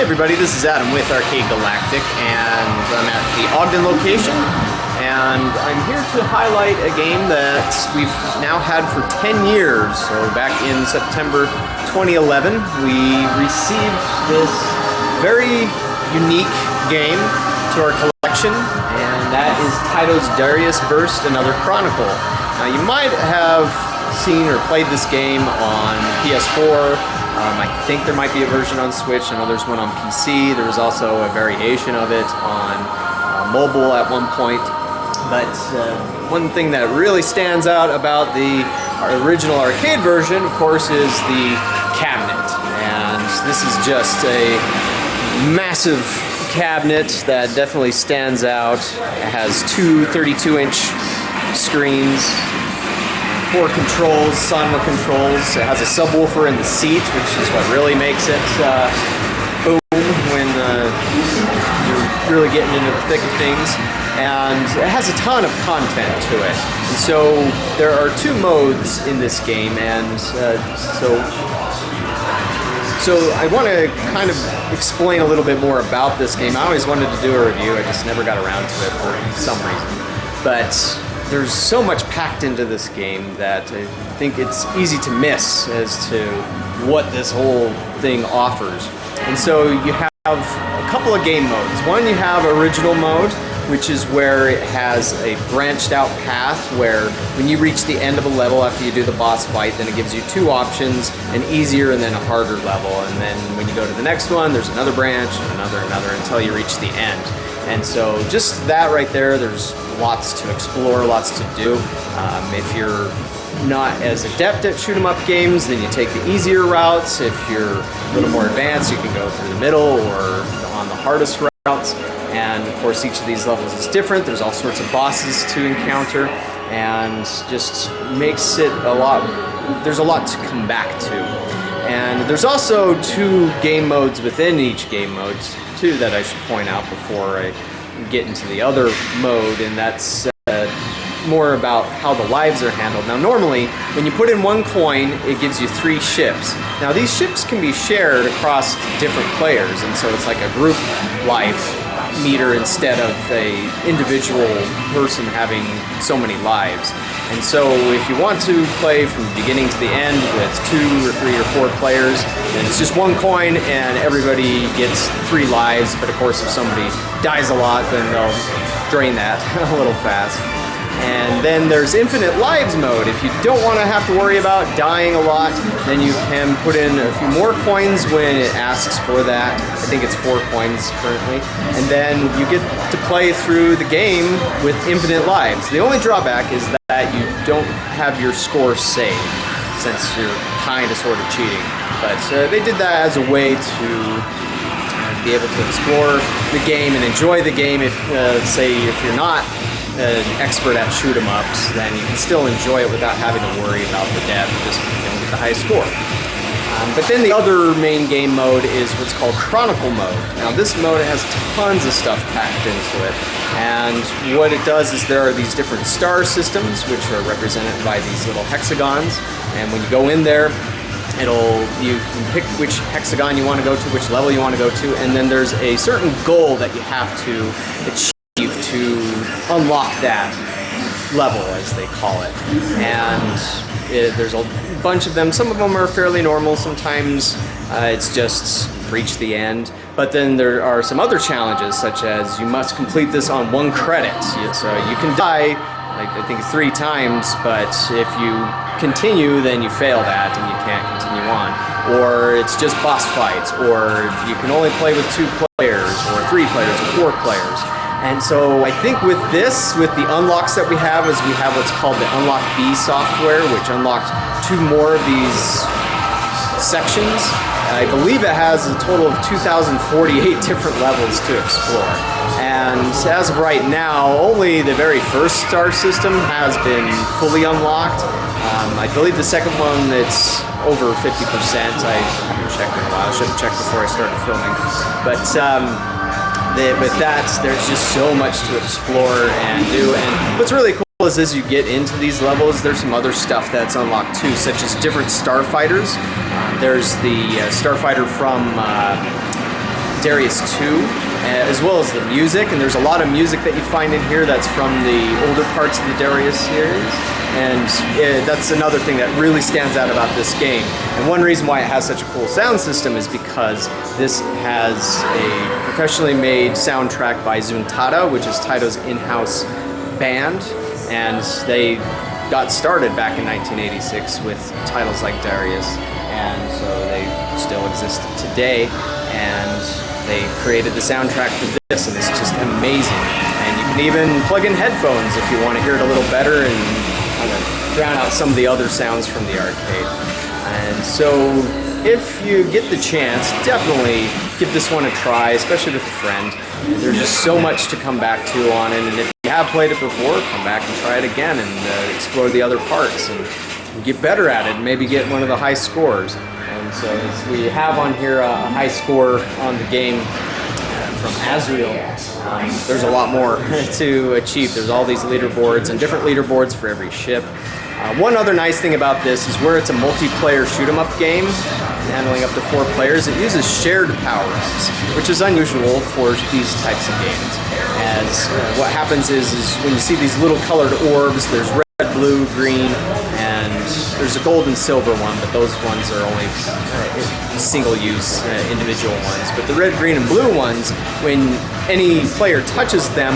Hey everybody, this is Adam with Arcade Galactic, and I'm at the Ogden location, and I'm here to highlight a game that we've now had for 10 years. So back in September 2011, we received this very unique game to our collection, and that is titles Dariusburst, Another Chronicle. Now you might have seen or played this game on PS4. I think there might be a version on Switch. I know there's one on PC. There was also a variation of it on mobile at one point. But one thing that really stands out about the original arcade version, of course, is the cabinet. And this is just a massive cabinet that definitely stands out. It has two 32-inch screens, 4 controls, Sonoma controls. It has a subwoofer in the seat, which is what really makes it boom when you're really getting into the thick of things. And it has a ton of content to it. And so there are 2 modes in this game, and so I want to kind of explain a little bit more about this game. I always wanted to do a review, I just never got around to it for some reason. But there's so much packed into this game that I think it's easy to miss as to what this whole thing offers. And so you have a couple of game modes. One, you have original mode, which is where it has a branched out path where when you reach the end of a level after you do the boss fight, then it gives you 2 options, an easier and then a harder level. And then when you go to the next one, there's another branch and another until you reach the end. And so just that right there, there's lots to explore, lots to do. If you're not as adept at shoot-'em-up games, then you take the easier routes. If you're a little more advanced, you can go through the middle or on the hardest routes. And of course, each of these levels is different. There's all sorts of bosses to encounter, and just makes it there's a lot to come back to. And there's also 2 game modes within each game mode too that I should point out before I get into the other mode, and that's more about how the lives are handled. Now normally, when you put in 1 coin, it gives you 3 ships. Now these ships can be shared across different players, and so it's like a group life meter instead of a individual person having so many lives. And so if you want to play from the beginning to the end with 2 or 3 or 4 players, then it's just 1 coin and everybody gets 3 lives. But of course, if somebody dies a lot, then they'll drain that a little fast. And then there's infinite lives mode. If you don't want to have to worry about dying a lot, then you can put in a few more coins when it asks for that. I think it's 4 coins currently. And then you get to play through the game with infinite lives. The only drawback is that you don't have your score saved, since you're kind of sort of cheating. But they did that as a way to be able to explore the game and enjoy the game. If say if you're not an expert at shoot-'em-ups, then you can still enjoy it without having to worry about the death, just get the highest score. But then the other main game mode is what's called Chronicle Mode. Now this mode has tons of stuff packed into it, and what it does is there are these different star systems which are represented by these little hexagons, and when you go in there, you can pick which hexagon you want to go to, which level you want to go to, and then there's a certain goal that you have to achieve to unlock that level, as they call it. And there's a bunch of them. Some of them are fairly normal. Sometimes it's just reach the end. But then there are some other challenges, such as you must complete this on 1 credit. So you can die, I think 3 times, but if you continue, then you fail that and you can't continue on. Or it's just boss fights, or you can only play with 2 players, or 3 players, or 4 players. And so I think with this, with the unlocks that we have, is we have what's called the Unlock B software, which unlocked 2 more of these sections. I believe it has a total of 2,048 different levels to explore. And as of right now, only the very first star system has been fully unlocked. I believe the second one, it's over 50%. I haven't checked in a while. I should have checked before I started filming. But with that, there's just so much to explore and do. And what's really cool is as you get into these levels, there's some other stuff that's unlocked too, such as different starfighters. There's the starfighter from Darius 2, as well as the music. And there's a lot of music that you find in here that's from the older parts of the Darius series. And that's another thing that really stands out about this game. And one reason why it has such a cool sound system is because this has a professionally made soundtrack by Zuntata, which is Taito's in-house band. And they got started back in 1986 with titles like Darius. And so they still exist today. And they created the soundtrack for this, and it's just amazing. And you can even plug in headphones if you want to hear it a little better and kind of drown out some of the other sounds from the arcade. And so if you get the chance, definitely give this one a try, especially with a friend. There's just so much to come back to on it, and if you have played it before, come back and try it again and explore the other parts and get better at it and maybe get one of the high scores. And so as we have on here a high score on the game from Azrael, there's a lot more to achieve. There's all these leaderboards and different leaderboards for every ship. One other nice thing about this is where it's a multiplayer shoot-'em-up game, handling up to 4 players, it uses shared power-ups, which is unusual for these types of games. As what happens is when you see these little colored orbs, there's red, blue, green, and there's a gold and silver one, but those ones are only single-use individual ones. But the red, green, and blue ones, when any player touches them,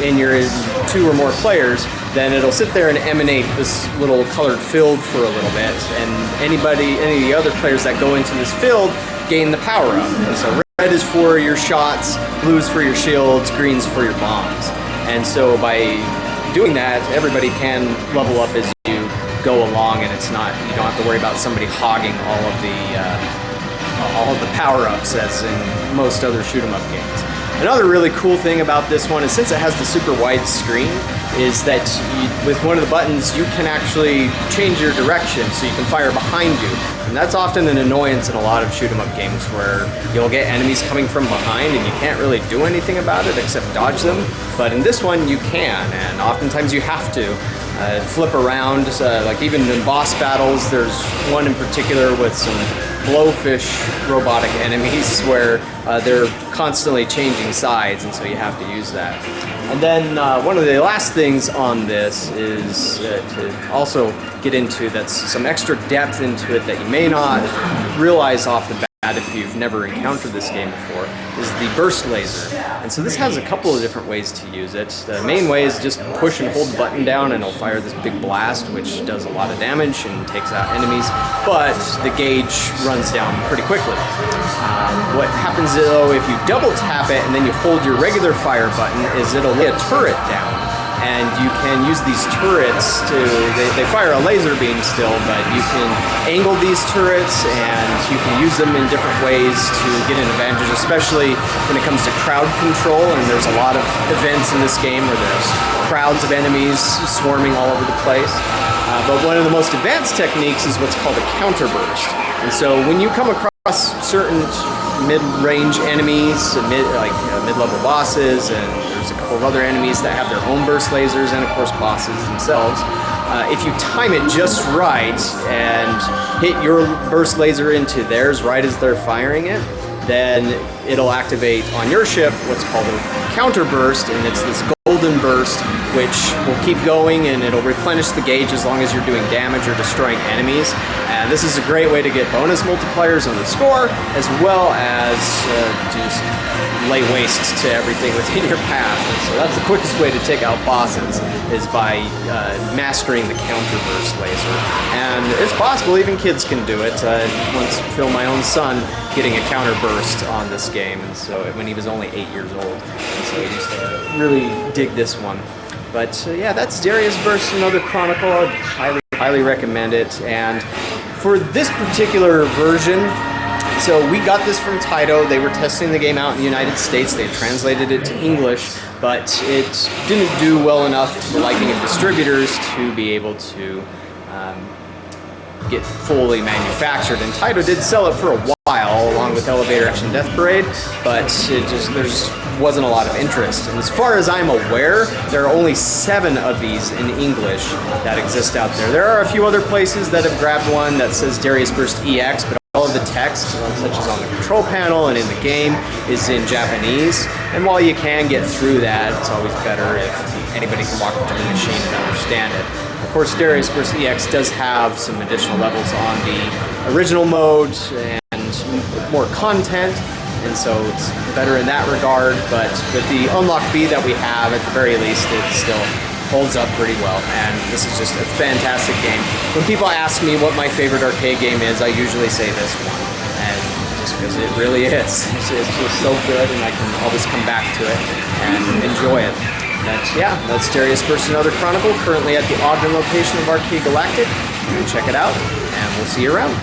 and you're in 2 or more players, then it'll sit there and emanate this little colored field for a little bit, and any of the other players that go into this field gain the power-up. And so red is for your shots, blue is for your shields, green's for your bombs. And so by doing that, everybody can level up as you go along, and it's not, you don't have to worry about somebody hogging all of the power-ups as in most other shoot-'em-up games. Another really cool thing about this one is since it has the super wide screen, is that with one of the buttons you can actually change your direction so you can fire behind you. And that's often an annoyance in a lot of shoot-'em-up games where you'll get enemies coming from behind and you can't really do anything about it except dodge them. But in this one you can, and oftentimes you have to. Flip around, like even in boss battles, there's one in particular with some blowfish robotic enemies where they're constantly changing sides, and so you have to use that. And then one of the last things on this is to also get into that's some extra depth into it that you may not realize off the bat if you've never encountered this game before, is the burst laser. And so this has a couple of different ways to use it. The main way is just push and hold the button down and it'll fire this big blast, which does a lot of damage and takes out enemies, but the gauge runs down pretty quickly. What happens though if you double tap it and then you hold your regular fire button is it'll lay a turret down. And you can use these turrets to, they fire a laser beam still, but you can angle these turrets and you can use them in different ways to get an advantage, especially when it comes to crowd control. And there's a lot of events in this game where there's crowds of enemies swarming all over the place. But one of the most advanced techniques is what's called a counterburst. And so when you come across certain mid-range enemies, mid-level bosses, and there's a couple of other enemies that have their own burst lasers, and of course bosses themselves. If you time it just right and hit your burst laser into theirs right as they're firing it, then it'll activate on your ship what's called a counter burst, and it's this golden burst which will keep going and it'll replenish the gauge as long as you're doing damage or destroying enemies. And this is a great way to get bonus multipliers on the score, as well as just lay waste to everything within your path. And so that's the quickest way to take out bosses, is by mastering the counterburst laser. And it's possible even kids can do it. I once filmed my own son getting a counterburst on this game, and so when he was only 8 years old. And so he used to really dig this one. But yeah, that's Dariusburst, another Chronicle. I'd highly recommend it. And for this particular version, so we got this from Taito. They were testing the game out in the United States. They translated it to English, but it didn't do well enough to the liking of distributors to be able to get fully manufactured. And Taito did sell it for a while, along with Elevator Action Death Parade, but there just wasn't a lot of interest. And as far as I'm aware, there are only 7 of these in English that exist out there. There are a few other places that have grabbed one that says Dariusburst EX, but All of the text, such as on the control panel and in the game, is in Japanese. And while you can get through that, it's always better if anybody can walk up to the machine and understand it. Of course, Dariusburst EX does have some additional levels on the original mode and more content, and so it's better in that regard. But with the unlock B that we have, at the very least, it still holds up pretty well, and this is just a fantastic game. When people ask me what my favorite arcade game is, I usually say this one, and just because it really is. It's just so good, and I can always come back to it and enjoy it. But yeah, that's Dariusburst, another Chronicle, currently at the Ogden location of Arcade Galactic. Check it out, and we'll see you around.